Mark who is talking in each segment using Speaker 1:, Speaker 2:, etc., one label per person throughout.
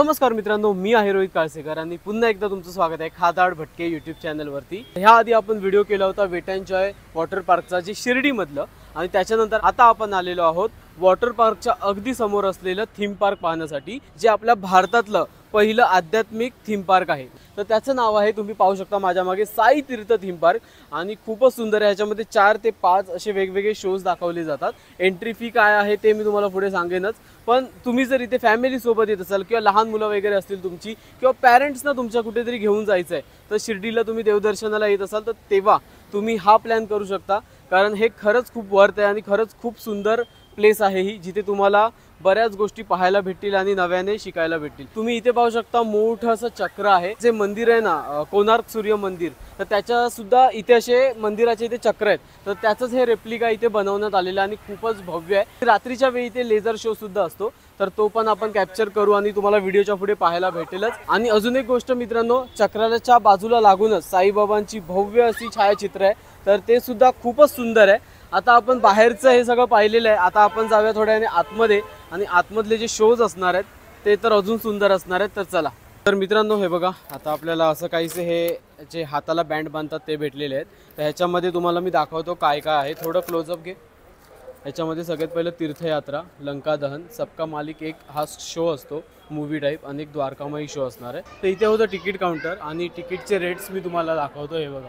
Speaker 1: नमस्कार मित्रांनो, मी आहे रोहित काळसेकर आणि पुन्हा एकदा तुमचं स्वागत आहे खादाड भटके यूट्यूब चॅनलवरती। ह्या आधी आपण व्हिडिओ केला होता वेट अँड जॉय वॉटर पार्कचा, जे शिर्डीमधलं, आणि त्याच्यानंतर आता आपण आलेलो आहोत वॉटर पार्कच्या अगदी समोर असलेलं थीम पार्क पाहण्यासाठी, जे आपल्या भारतातलं पहिलं आध्यात्मिक थीम पार्क आहे। तर त्याचं नाव आहे, तुम्ही पाहू शकता माझ्या मागे, साई तीर्थ थीम पार्क। आणि खूपच सुंदर आहे। ह्याच्यामध्ये 4 ते 5 असे वेगवेगळे शोज दाखवले जातात। एंट्री फी काय आहे ते मी तुम्हाला पुढे सांगेनच, पण तुम्ही जर इथे फॅमिली सोबत येत असाल किंवा लहान मुलं वगैरे असतील तुमची, किंवा पॅरेंट्सना तुमच्या कुठेतरी घेऊन जायचं आहे, तर शिर्डीला तुम्ही देवदर्शनाला येत असाल तर तेव्हा तुम्ही हा प्लॅन करू शकता। कारण हे खरंच खूप वर्थ आहे आणि खरंच खूप सुंदर प्लेस आहे ही, जिथे तुम्हाला बऱ्याच गोष्टी पाहायला भेटतील आणि नव्याने शिकायला भेटतील। तुम्ही इथे पाहू शकता मोठं असं चक्र आहे, जे मंदिर आहे ना, कोणार्क सूर्य मंदिर, तर त्याच्या सुद्धा इथे असे मंदिराचे इथे चक्र आहेत, तर त्याचंच हे रेप्लिका इथे बनवण्यात आलेलं आहे आणि खूपच भव्य आहे। रात्रीच्या वेळी इथे लेझर शो सुद्धा असतो, तर तो पण आपण कॅप्चर करू आणि तुम्हाला व्हिडिओच्या पुढे पाहायला भेटेलच। आणि अजून एक गोष्ट मित्रांनो, चक्राच्या बाजूला लागूनच साईबाबांची भव्य अशी छायाचित्र आहे, तर ते सुद्धा खूपच सुंदर आहे। आता आपण बाहेरचं हे सगळं पाहिलेलं आहे, आता आपण जाऊया थोड्या वेळाने आतमध्ये, आणि आतमधले जे शोज असणार आहेत ते तर अजून सुंदर असणार आहेत। तर चला। तर मित्रांनो, हे बघा, आता आपल्याला असं काहीसे हे जे हाताला बँड बांधतात ते भेटलेले आहेत। तर ह्याच्यामध्ये तुम्हाला मी दाखवतो काय काय आहे, थोडं क्लोजअप घे। ह्याच्यामध्ये सगळ्यात पहिलं तीर्थयात्रा, लंका दहन, सबका मालिक एक हा शो असतो मूवी टाईप, आणि एक द्वारकामाई शो असणार आहे। तर इथे होतं तिकीट काउंटर, आणि तिकीटचे रेट्स मी तुम्हाला दाखवतो। हे बघा,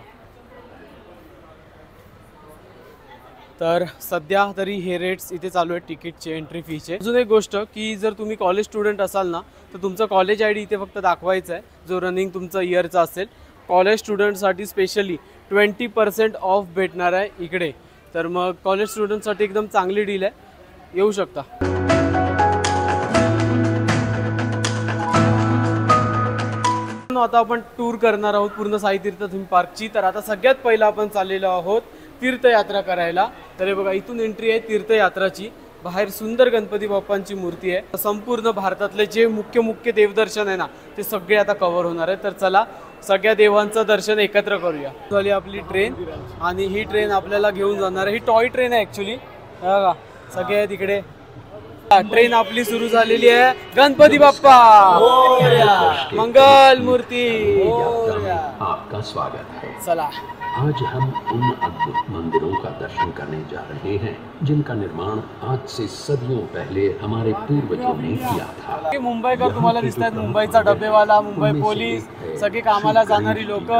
Speaker 1: तर सध्या तरी हे रेट्स इथे चालू आहेत तिकीटचे, एंट्री फीचे। अजून एक गोष्ट की जर तुम्ही कॉलेज स्टुडंट असाल ना, तर तुमचा कॉलेज आयडी इथे फक्त दाखवायचा आहे, जो रनिंग तुमचा इयरचा असेल। कॉलेज स्टुडंटसाठी स्पेशली 20% ऑफ भेटणार आहे इकडे, तर मग कॉलेज स्टुडंटसाठी एकदम चांगली डील आहे, येऊ शकता। आता आपण टूर करणार आहोत पूर्ण साई तीर्थ थीम पार्कची। तर आता सगळ्यात पहिला आपण चाललेलो आहोत तीर्थयात्रा करायला। तर हे बघा, इथून एंट्री आहे तीर्थयात्राची। बाहेर सुंदर गणपती बाप्पांची मूर्ती आहे। संपूर्ण भारतातले जे मुख्य देवदर्शन आहे ना, ते सगळे आता कव्हर होणार आहे। तर चला, सगळ्या देवांचं दर्शन एकत्र करूया। झाली आपली ट्रेन, आणि ही ट्रेन आपल्याला घेऊन जाणार आहे। ही टॉय ट्रेन आहे ॲक्च्युली, बघा सगळे तिकडे। ट्रेन आपली सुरू झालेली आहे। गणपती बाप्पा मंगल मूर्ती,
Speaker 2: आपका स्वागत है।
Speaker 1: चला,
Speaker 2: आज हम उन अद्भुत मंदिरों का दर्शन करने जा रहे हैं जिनका निर्माण आज से सदियों पहले हमारे पूर्वजों ने किया था।
Speaker 1: मुंबईकर तुम्हाला दिसतात, मुंबईचा डबेवाला, मुंबई पोलीस, सगळे कामाला जाणारी लोक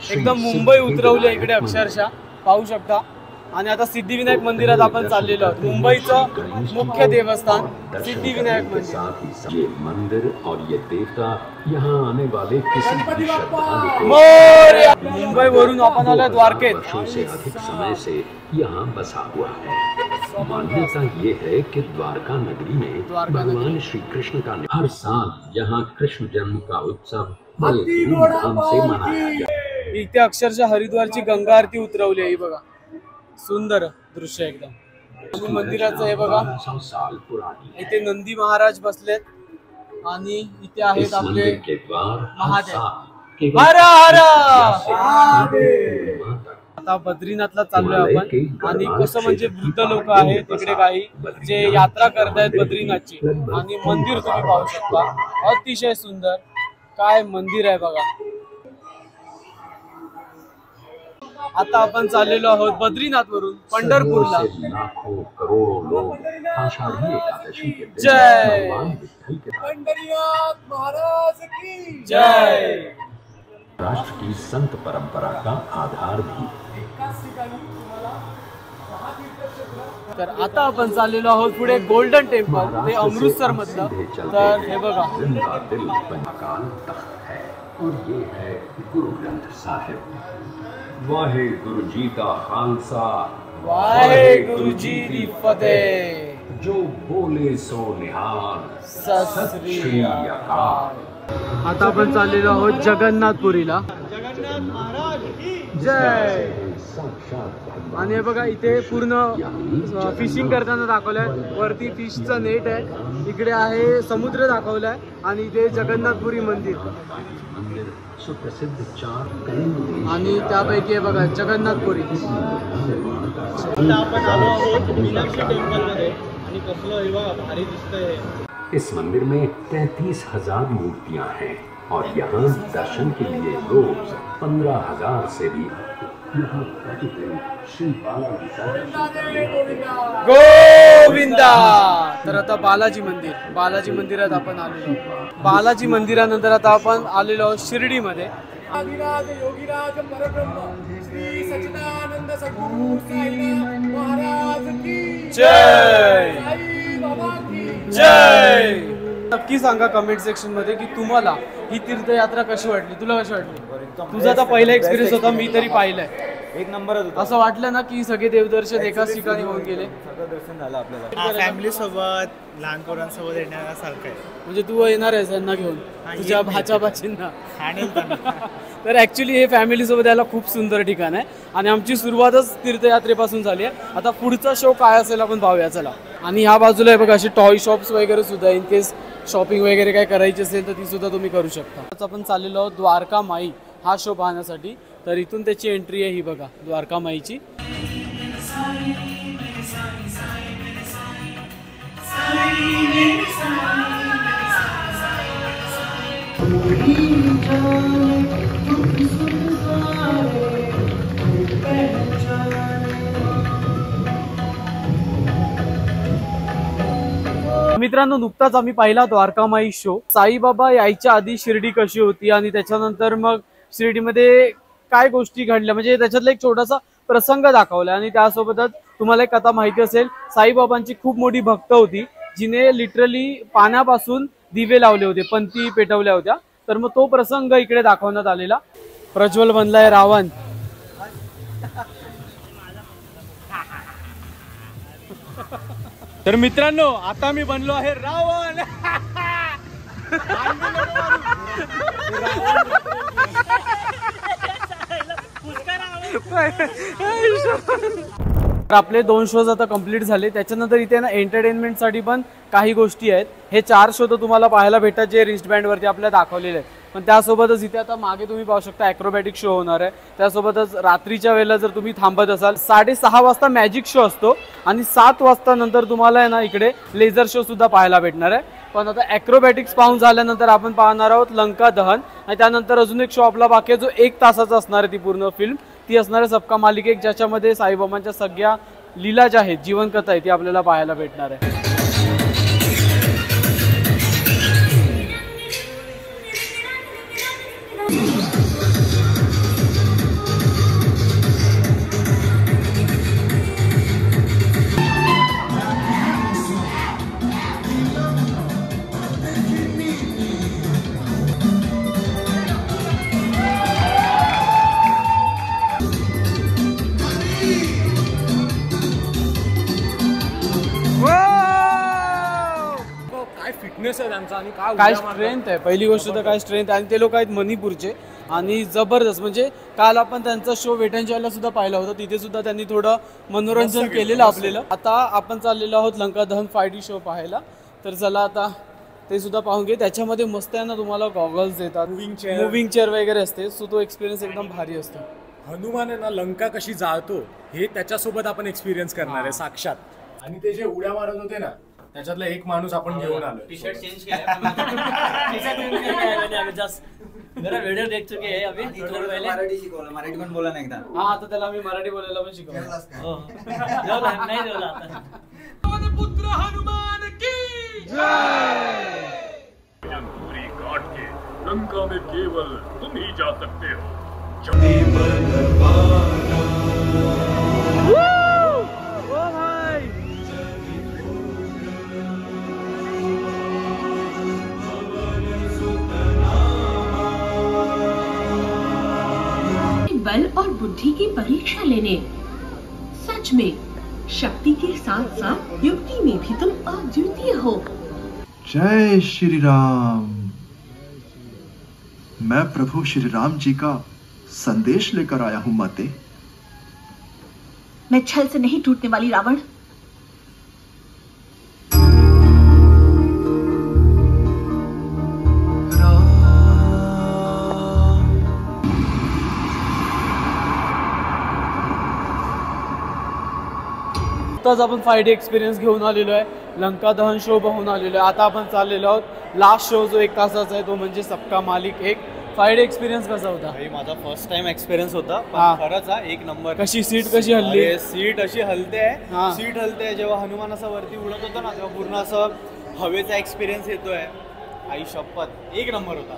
Speaker 1: एकदम मुंबई उतरवली इकडे अक्षरशः, पाहू शकता। आणि आता सिद्धिविनायक मंदिरात आपण चाललेलो आहोत, मुंबईचं मुख्य देवस्थान सिद्धिविनायक मंदिर।
Speaker 2: ये मंदिर और ये देवता यहाँ आने वाले किसी भी श्रद्धालु को
Speaker 1: मुंबई वरून आपण आलो द्वारकेत।
Speaker 2: वर्षों से अधिक समय से यहाँ बसा हुआ है। मान्यता ये है कि द्वारका नगरी में भगवान श्री कृष्ण का हर साल यहाँ कृष्ण जन्म का उत्सव बड़े धूमधाम से मनाया जाता है।
Speaker 1: इथे अक्षरशः हरिद्वारची गंगा आरती उतरवली आहे, बघा सुंदर दृश्य एकदम। आणि मंदिराचं हे बघा, इथे नंदी महाराज बसलेत, आणि इथे आहेत आपले महादेव। हर हर आता बद्रीनाथला चाललोय आपण, आणि कसं म्हणजे वृद्ध लोक आहेत तिकडे, काही जे यात्रा करतायत बद्रीनाथची, आणि मंदिर तुम्ही पाहू शकता, अतिशय सुंदर काय मंदिर आहे बघा। आता आपण चाललेलो आहोत बद्रीनाथ वरून पंढरपूरला।
Speaker 2: लाखों करोड़ों लोग आषाढ़ी एकादशी के दिन
Speaker 1: जय
Speaker 2: भगवान विठ्ठल के
Speaker 1: पंढरीनाथ महाराज की जय।
Speaker 2: राष्ट्र की संत परंपरा का आधार भी।
Speaker 1: तर आता आपण चाललेलो आहोत पुढे गोल्डन टेम्पल, ते अमृतसर मधलं। तर हे बघा,
Speaker 2: जिंदा दिल अकाल तख्त है, और ये है गुरु ग्रंथ साहिब। वाहे गुरु जी का खालसा,
Speaker 1: वाहे गुरु जी दी फतेह,
Speaker 2: जो बोले सो निहाल,
Speaker 1: सत श्री
Speaker 2: अकाल।
Speaker 1: आता आपण चाललेलो आहोत जगन्नाथपुरीला। जगन्नाथ महाराज की जय। आणि हे बघा, इथे पूर्ण फिशिंग करताना दाखवलंय, वरती फिशचं नेट आहे, इकडे आहे समुद्र दाखवलाय, आणि इथे जगन्नाथपुरी मंदिर,
Speaker 2: सुप्रसिद्ध 4
Speaker 1: आणि त्यापैकी हे बघा जगन्नाथपुरी। आता आपण आलो आहोत मीनाक्षी टेम्पल मध्ये, आणि कसलं हे बघा भारी दिसतंय।
Speaker 2: इस मंदिर में 33,000 मूर्तियां हैं और यहाँ दर्शन के लिए रोज 15,000 से भी यहाँ प्रतिदिन श्री बालाजी का दर्शन करने आते हैं।
Speaker 1: गोविंदा। तर आता बालाजी मंदिरात आपण आलेलो आहोत. बालाजी मंदिरानंतर आता आपण आलेलो आहोत शिर्डीमध्ये.
Speaker 3: आदिराज योगीराज परब्रह्म श्री सच्चिदानंद सद्गुरु साईनाथ महाराज की
Speaker 1: जय.
Speaker 3: साई बाबा की
Speaker 1: जय. नक्की सांगा कमेंट सेक्शन मध्ये की तुम्हाला ही तीर्थयात्रा कशी वाटली. तुला कशी वाटली. तुझा आता पहिला एक्सपिरियन्स होता, मी तरी पाहिलंय.
Speaker 3: एक नंबरच होता.
Speaker 1: असं वाटलं ना की सगळे देवदर्शन एकाच ठिकाणी होऊन गेले.
Speaker 3: सगळं दर्शन झालं आपल्याला.
Speaker 4: फॅमिली सोबत लहान पोरांसोबत येण्यासारखं आहे.
Speaker 1: म्हणजे तू येणार आहेस यांना घेऊन तुझ्या
Speaker 4: येईन मी.
Speaker 1: भाच्याबाचींना.
Speaker 4: आणेल त्यांना.
Speaker 1: तर ॲक्च्युली हे फॅमिलीसोबत यायला खूप सुंदर ठिकाण आहे आणि आमची सुरुवातच तीर्थयात्रेपासून झाली आहे. आता पुढचा शो काय असेल आपण पाहूया चला. आणि ह्या बाजूला आहे बघा असे टॉय शॉप्स वगैरे सुद्धा, इन केस शॉपिंग वगैरे काय करायची असेल तर ती सुद्धा तुम्ही करू शकता. आज आपण चाललेलो आहोत द्वारका माई हा शो पाहण्यासाठी. तर इथून त्याची एंट्री आहे ही बघा द्वारका माईची. मित्रांनो, नुकताच आम्ही पाहिला द्वारकामाई शो. साईबाबा यायच्या आधी शिर्डी कशी होती आणि त्याच्यानंतर मग शिर्डीमध्ये काय गोष्टी घडल्या, म्हणजे त्याच्यातला एक छोटासा प्रसंग दाखवला. आणि त्यासोबतच तुम्हाला एक कथा माहिती असेल, साईबाबांची खूप मोठी भक्त होती जिने लिटरली पाण्यापासून दिवे लावले होते, पंथी पेटवल्या होत्या. तर मग तो प्रसंग इकडे दाखवण्यात आलेला. प्रज्वल बनलाय रावण. तर मित्रांनो, आता मी बनलो आहे रावण. आपले 2 शोज आता कंप्लीट झाले. त्याच्यानंतर इथे ना एंटरटेनमेंटसाठी पण काही गोष्टी आहेत. हे 4 शो तर तुम्हाला पाहायला भेटतात जे रिस्टबँड वरती आपल्याला दाखवलेले आहेत. पण त्यासोबतच इथे आता मागे तुम्ही पाहू शकता ॲक्रोबॅटिक शो होणार आहे. त्यासोबतच रात्रीच्या वेळेला जर तुम्ही थांबत असाल 6:30 वाजता मॅजिक शो असतो आणि 7 वाजता नंतर तुम्हाला आहे ना इकडे लेझर शो सुद्धा पाहायला भेटणार आहे. पण आता ॲक्रोबॅटिक्स पाहून झाल्यानंतर आपण पाहणार आहोत लंका दहन आणि त्यानंतर अजून एक शो आपला बाकी आहे जो 1 तासाचा असणार आहे. ती पूर्ण फिल्म ती असणार आहे सबका मालिक एक, ज्याच्यामध्ये साईबाबांच्या सगळ्या लीला ज्या आहेत, जीवनकथा आहे, ती आपल्याला पाहायला भेटणार आहे.
Speaker 3: फिटनेस आहे त्यांचा आणि
Speaker 1: काय स्ट्रेंथ आहे. पहिली गोष्ट तर काय स्ट्रेंथ आहे. आणि ते लोक आहेत मणिपूरचे आणि जबरदस्त. म्हणजे काल आपण त्यांचा शो वेटनजॉयला सुद्धा पाहिला होता, तिथे सुद्धा त्यांनी थोडं मनोरंजन केलेलं आपल्याला. आता आपण चाललेलो आहोत लंका दहन 5D शो पाहायला. तर चला आता ते सुद्धा पाहून घे. त्याच्यामध्ये मस्त आहे ना, तुम्हाला गॉगल्स देतात, मुव्हिंग चेअर वगैरे असते. सो तो एक्सपिरियन्स एकदम भारी असतो.
Speaker 3: हनुमान आहे ना लंका कशी जाळतो हे त्याच्यासोबत आपण एक्सपिरियन्स करणार आहे साक्षात. आणि ते जे उड्या मारत होते ना त्याच्यातला एक माणूस आपण घेऊन आलो.
Speaker 5: टी शर्ट चेंज किया है मैंने अभी जस्ट मेरा वीडियो देख चुके हैं अभी थोड़ा पहले.
Speaker 6: मराठी शिकवलं. मराठी पण बोला ना एकदा.
Speaker 1: हा, आता त्याला मी मराठी बोलायला पण शिकवलं.
Speaker 5: हो जेवला नाही जेवला आता.
Speaker 3: पुत्र हनुमान की
Speaker 7: पूरी काट के लंका में केवल तुम ही जा सकते हो.
Speaker 8: बल और बुद्धि की परीक्षा लेने. सच में शक्ति के साथ साथ युक्ति में भी तुम अद्वितीय हो.
Speaker 9: जय श्री राम. मैं प्रभु श्री राम जी का संदेश लेकर आया हूं माते.
Speaker 8: मैं छल से नहीं टूटने वाली रावण.
Speaker 1: आताच आपण 5D एक्सपिरियन्स घेऊन आलेलो आहे लंका दहन शो बघून आलेलो आहे. आता आपण चाललेलो आहोत लास्ट शो जो 1 तासाचा आहे तो म्हणजे सबका मालिक 1. फाईड एक्सपिरियन्स कसा होता?
Speaker 4: माझा फर्स्ट टाइम एक्सपिरियन्स होता.
Speaker 1: हा.
Speaker 4: खरंच हा एक नंबर.
Speaker 1: कशी सीट कशी हल्ली?
Speaker 4: सीट अशी हलते
Speaker 1: हा.
Speaker 4: आहे, सीट हलते आहे. जेव्हा हनुमान असं वरती उडत होतं ना तेव्हा पूर्ण असं हवेचा एक्सपिरियन्स येतोय. आई शपथ एक नंबर होता.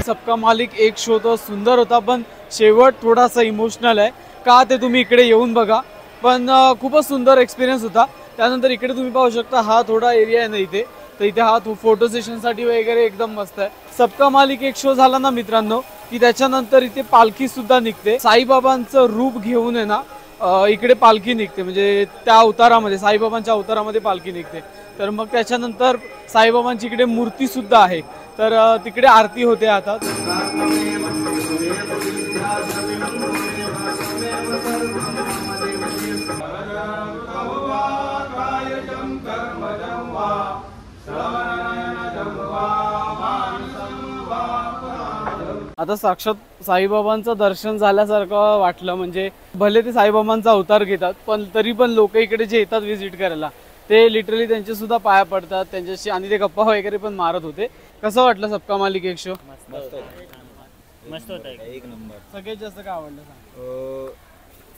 Speaker 1: सबका मालिक 1 शो तो सुंदर होता, पण शेवट थोडासा इमोशनल आहे. का ते तुम्ही इकडे येऊन बघा. पण खूपच सुंदर एक्सपिरियन्स होता. त्यानंतर इकडे तुम्ही पाहू शकता हा थोडा एरिया आहे ना इथे, तर इथे हा फोटो सेशनसाठी वगैरे एकदम मस्त आहे. सबका मालिक 1 शो झाला ना मित्रांनो की त्याच्यानंतर इथे पालखी सुद्धा निघते. साईबाबांचं रूप घेऊन आहे ना इकडे पालखी निघते, म्हणजे त्या अवतारामध्ये साईबाबांच्या अवतारामध्ये पालखी निघते. तर मग त्याच्यानंतर साईबाबांची इकडे मूर्ती सुद्धा आहे, तर तिकडे आरती होते आता. आता साक्षात साईबाबांचं दर्शन झाल्यासारखं वाटलं. म्हणजे भले ते साईबाबांचा अवतार घेतात पण तरी पण लोक इकडे जे येतात व्हिजिट करायला ते लिटरली त्यांचे सुद्धा पाया पडतात त्यांच्याशी आणि ते गप्पा वगैरे पण मारत होते. कसं वाटलं सबका मालिक 1 शो?
Speaker 5: मस्त होता
Speaker 4: एक नंबर.
Speaker 1: सगळ्यात जास्त काय आवडलं सांग?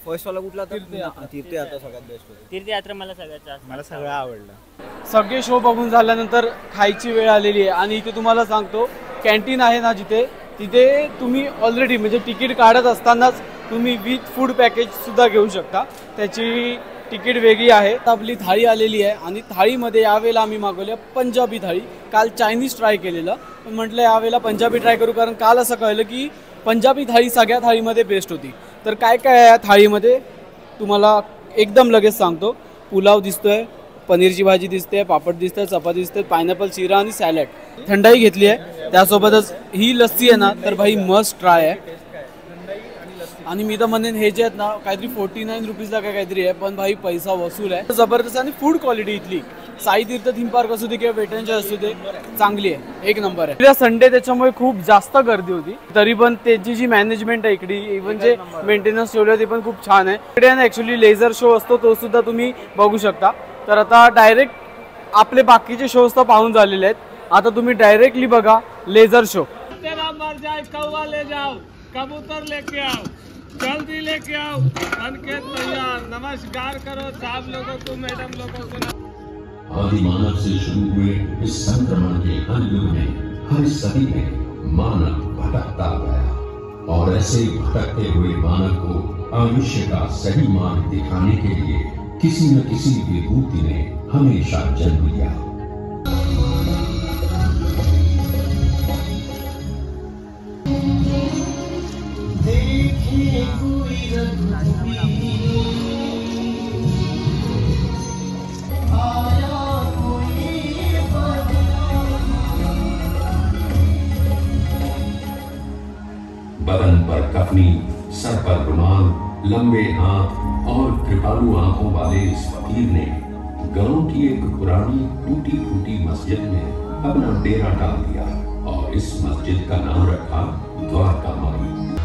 Speaker 4: फर्स्ट वाला कुठला?
Speaker 1: तीर्थयात्रा.
Speaker 4: तीर्थयात्रा सगळ्यात बेस्ट होती.
Speaker 5: तीर्थयात्रा मला सगळ्यात जास्त
Speaker 4: मला सगळं आवडलं.
Speaker 1: सगळे शो बघून झाल्यानंतर खायची वेळ आलेली आहे आणि इथे तुम्हाला सांगतो कॅन्टीन आहे ना जिथे, तिथे तुम्ही ऑलरेडी म्हणजे तिकीट काढत असतानाच तुम्ही विथ फूड पॅकेज सुद्धा घेऊ शकता. त्याची तिकीट वेगळी आहे. आपली थाळी आलेली आहे आणि थाळीमध्ये यावेळेला आम्ही मागवली पंजाबी थाळी. काल चायनीज ट्राय केलेलं पण म्हटलं यावेळेला पंजाबी ट्राय करू, कारण काल असं कळलं की पंजाबी थाळी सगळ्या थाळीमध्ये बेस्ट होती. तर काय काय आहे या थाळीमध्ये तुम्हाला एकदम लगेच सांगतो. पुलाव दिसतोय, पनीरची भाजी दिसते, पापड दिसते, चपाती दिसते, पायनॅपल शिरा आणि सॅलड. थंडाई घेतली आहे. त्यासोबतच ही लस्सी आहे ना तर भाई मस्ट ट्राय आहे. आणि मी तर म्हणेन हे जे आहेत ना काहीतरी 49 रुपीजला काहीतरी आहे, पण भाई पैसा वसूल आहे जबरदस्त. आणि फूड क्वालिटी इथली साई तीर्थ थीम पार्क असू दे किंवा वेटनच्या असू दे चांगली आहे, एक नंबर आहे. संडे त्याच्यामुळे खूप जास्त गर्दी होती, तरी पण त्याची जी मॅनेजमेंट आहे इकडे इव्हन जे मेंटेनन्स ठेवलं ते पण खूप छान आहे. इकडे ना ऍक्च्युली लेझर शो असतो तो सुद्धा तुम्ही बघू शकता. तर आता डायरेक्ट आपले बाकीचे शोज तर पाहून झालेले आहेत, आता तुम्ही डायरेक्टली बघा लेझर शो.
Speaker 7: कौवा ले जाओ, कबूतर लेके आओ, जल्दी लेके आओ, बनके तैयार, नमस्कार करो साहब लोगों को, मैडम लोगों को.
Speaker 2: आदि मानव से शुरू हुए इस संक्रमण के हर युग में, हर सदी में मानव भटकता गया और ऐसे भटकते हुए मानव को आयुष्य का सही मार्ग दिखाने के लिए किसी न किसी विभूति ने हमेशा जन्म लिया. बदन पर कफनी, सर पर रुमाल, लंबे हाथ और कृपालु आंखों वाले इस फकीर ने गांव की एक पुरानी टूटी फूटी मस्जिद में अपना डेरा डाल दिया और इस मस्जिद का नाम रखा द्वारका माई.